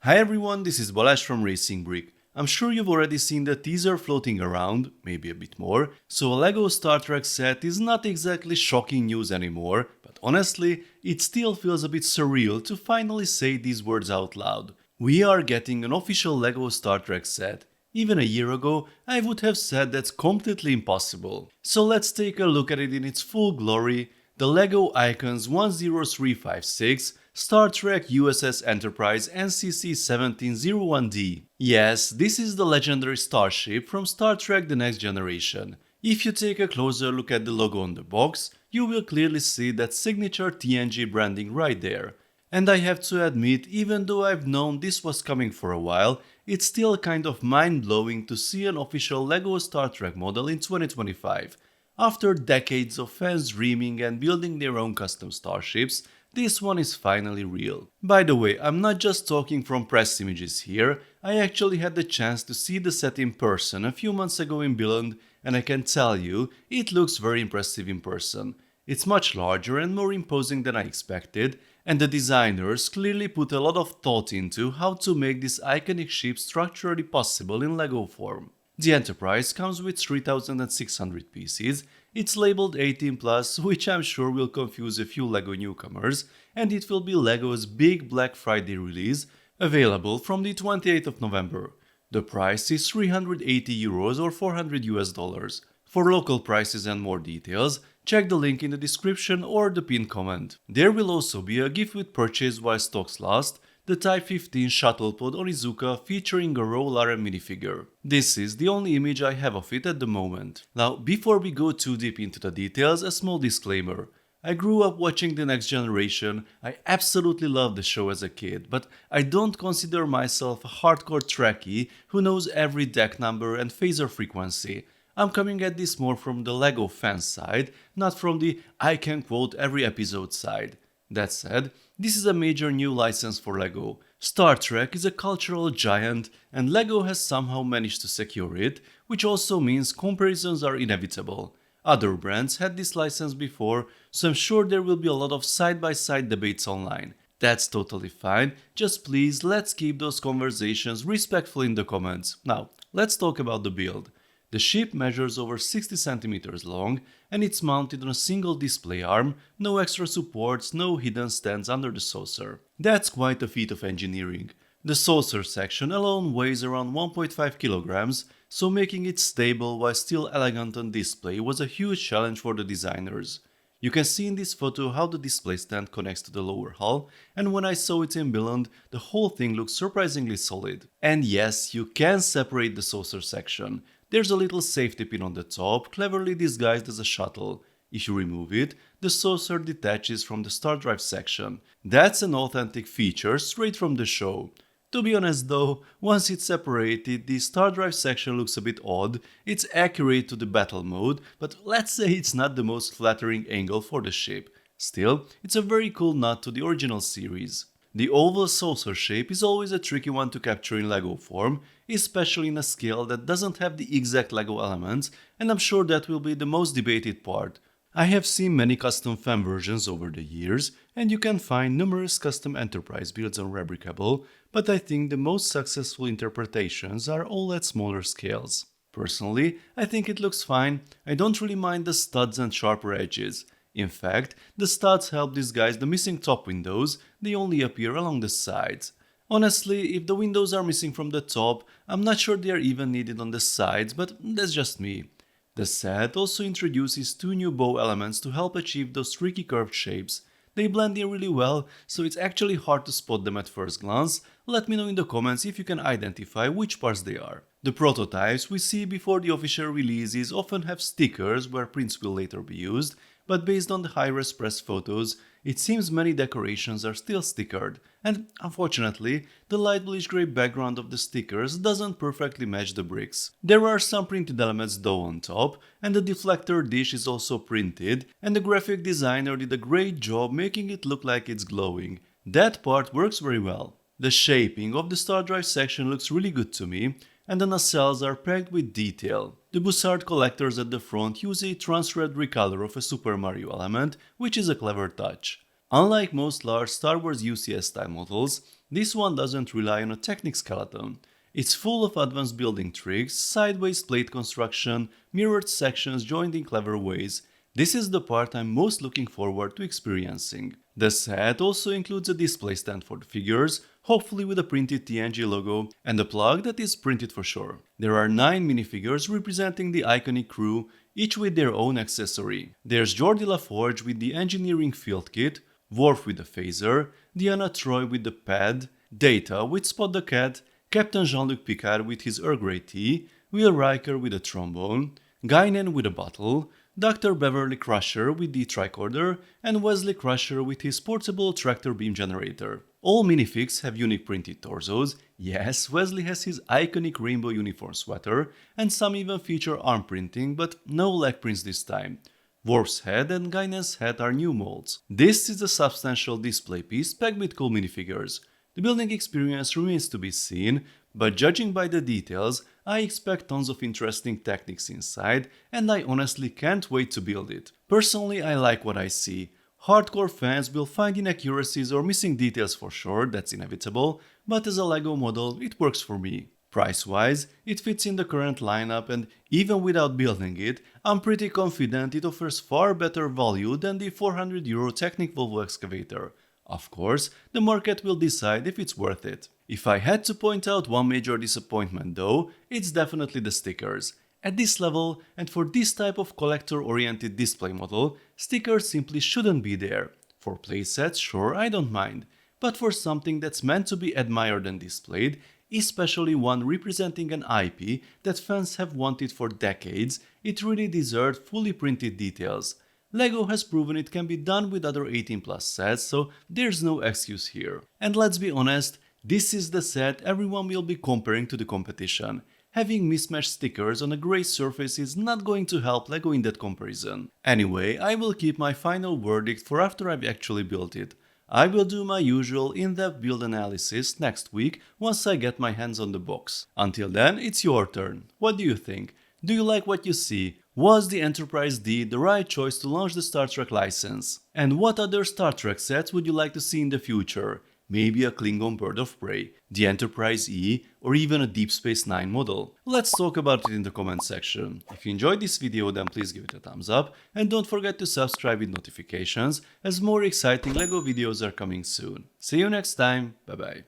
Hi everyone, this is Balázs from RacingBrick. I'm sure you've already seen the teaser floating around, maybe a bit more, so a LEGO Star Trek set is not exactly shocking news anymore, but honestly, it still feels a bit surreal to finally say these words out loud. We are getting an official LEGO Star Trek set. Even a year ago, I would have said that's completely impossible. So let's take a look at it in its full glory. The LEGO Icons 10356 Star Trek U.S.S. Enterprise NCC 1701D. Yes, this is the legendary starship from Star Trek The Next Generation. If you take a closer look at the logo on the box, you will clearly see that signature TNG branding right there. And I have to admit, even though I've known this was coming for a while, it's still kind of mind-blowing to see an official LEGO Star Trek model in 2025. After decades of fans dreaming and building their own custom starships, this one is finally real. By the way, I'm not just talking from press images here, I actually had the chance to see the set in person a few months ago in Billund, and I can tell you, it looks very impressive in person. It's much larger and more imposing than I expected, and the designers clearly put a lot of thought into how to make this iconic ship structurally possible in LEGO form. The Enterprise comes with 3600 pieces, it's labeled 18+, which I'm sure will confuse a few LEGO newcomers, and it will be LEGO's big Black Friday release, available from the 28th of November. The price is €380 or $400 US. For local prices and more details, check the link in the description or the pinned comment. There will also be a gift with purchase while stocks last, the Type 15 Shuttlepod Onizuka featuring a Roll RM minifigure. This is the only image I have of it at the moment. Now, before we go too deep into the details, a small disclaimer. I grew up watching The Next Generation, I absolutely loved the show as a kid, but I don't consider myself a hardcore Trekkie who knows every deck number and phaser frequency. I'm coming at this more from the LEGO fan side, not from the I can quote every episode side. That said, this is a major new license for LEGO. Star Trek is a cultural giant, and LEGO has somehow managed to secure it, which also means comparisons are inevitable. Other brands had this license before, so I'm sure there will be a lot of side-by-side debates online. That's totally fine, just please let's keep those conversations respectful in the comments. Now, let's talk about the build. The ship measures over 60 cm long and it's mounted on a single display arm, no extra supports, no hidden stands under the saucer. That's quite a feat of engineering. The saucer section alone weighs around 1.5 kilograms, so making it stable while still elegant on display was a huge challenge for the designers. You can see in this photo how the display stand connects to the lower hull, and when I saw it in Billund, the whole thing looks surprisingly solid. And yes, you can separate the saucer section. There's a little safety pin on the top, cleverly disguised as a shuttle. If you remove it, the saucer detaches from the star drive section. That's an authentic feature straight from the show. To be honest though, once it's separated, the star drive section looks a bit odd. It's accurate to the battle mode, but let's say it's not the most flattering angle for the ship. Still, it's a very cool nod to the original series. The oval saucer shape is always a tricky one to capture in LEGO form, especially in a scale that doesn't have the exact LEGO elements, and I'm sure that will be the most debated part. I have seen many custom fan versions over the years, and you can find numerous custom Enterprise builds on Rebrickable, but I think the most successful interpretations are all at smaller scales. Personally, I think it looks fine. I don't really mind the studs and sharper edges. In fact, the studs help disguise the missing top windows, they only appear along the sides. Honestly, if the windows are missing from the top, I'm not sure they are even needed on the sides, but that's just me. The set also introduces two new bow elements to help achieve those tricky curved shapes. They blend in really well, so it's actually hard to spot them at first glance. Let me know in the comments if you can identify which parts they are. The prototypes we see before the official releases often have stickers where prints will later be used, but based on the high-res press photos, it seems many decorations are still stickered, and unfortunately, the light bluish grey background of the stickers doesn't perfectly match the bricks. There are some printed elements though on top, and the deflector dish is also printed, and the graphic designer did a great job making it look like it's glowing. That part works very well. The shaping of the star drive section looks really good to me, and the nacelles are packed with detail. The Bussard collectors at the front use a trans-red recolor of a Super Mario element, which is a clever touch. Unlike most large Star Wars U.S. style models, this one doesn't rely on a Technic skeleton. It's full of advanced building tricks, sideways plate construction, mirrored sections joined in clever ways. This is the part I'm most looking forward to experiencing. The set also includes a display stand for the figures, hopefully with a printed TNG logo, and a plug that is printed for sure. There are 9 minifigures representing the iconic crew, each with their own accessory. There's Geordi LaForge with the engineering field kit, Worf with the phaser, Deanna Troi with the pad, Data with Spot the Cat, Captain Jean-Luc Picard with his Earl Grey tea, Will Riker with a trombone, Guinan with a bottle, Dr. Beverly Crusher with the tricorder, and Wesley Crusher with his portable tractor beam generator. All minifigs have unique printed torsos. Yes, Wesley has his iconic rainbow uniform sweater, and some even feature arm printing, but no leg prints this time. Worf's head and Guinan's head are new molds. This is a substantial display piece packed with cool minifigures. The building experience remains to be seen, but judging by the details, I expect tons of interesting techniques inside, and I honestly can't wait to build it. Personally, I like what I see. Hardcore fans will find inaccuracies or missing details for sure, that's inevitable, but as a LEGO model, it works for me. Price-wise, it fits in the current lineup, and even without building it, I'm pretty confident it offers far better value than the €400 Technic Volvo excavator. Of course, the market will decide if it's worth it. If I had to point out one major disappointment though, it's definitely the stickers. At this level, and for this type of collector-oriented display model, stickers simply shouldn't be there. For playsets, sure, I don't mind. But for something that's meant to be admired and displayed, especially one representing an IP that fans have wanted for decades, it really deserved fully printed details. LEGO has proven it can be done with other 18+ sets, so there's no excuse here. And let's be honest, this is the set everyone will be comparing to the competition. Having mismatched stickers on a grey surface is not going to help LEGO in that comparison. Anyway, I will keep my final verdict for after I've actually built it. I will do my usual in-depth build analysis next week once I get my hands on the box. Until then, it's your turn. What do you think? Do you like what you see? Was the Enterprise D the right choice to launch the Star Trek license? And what other Star Trek sets would you like to see in the future? Maybe a Klingon Bird of Prey, the Enterprise E, or even a Deep Space Nine model? Let's talk about it in the comment section. If you enjoyed this video, then please give it a thumbs up, and don't forget to subscribe with notifications, as more exciting LEGO videos are coming soon. See you next time, bye bye.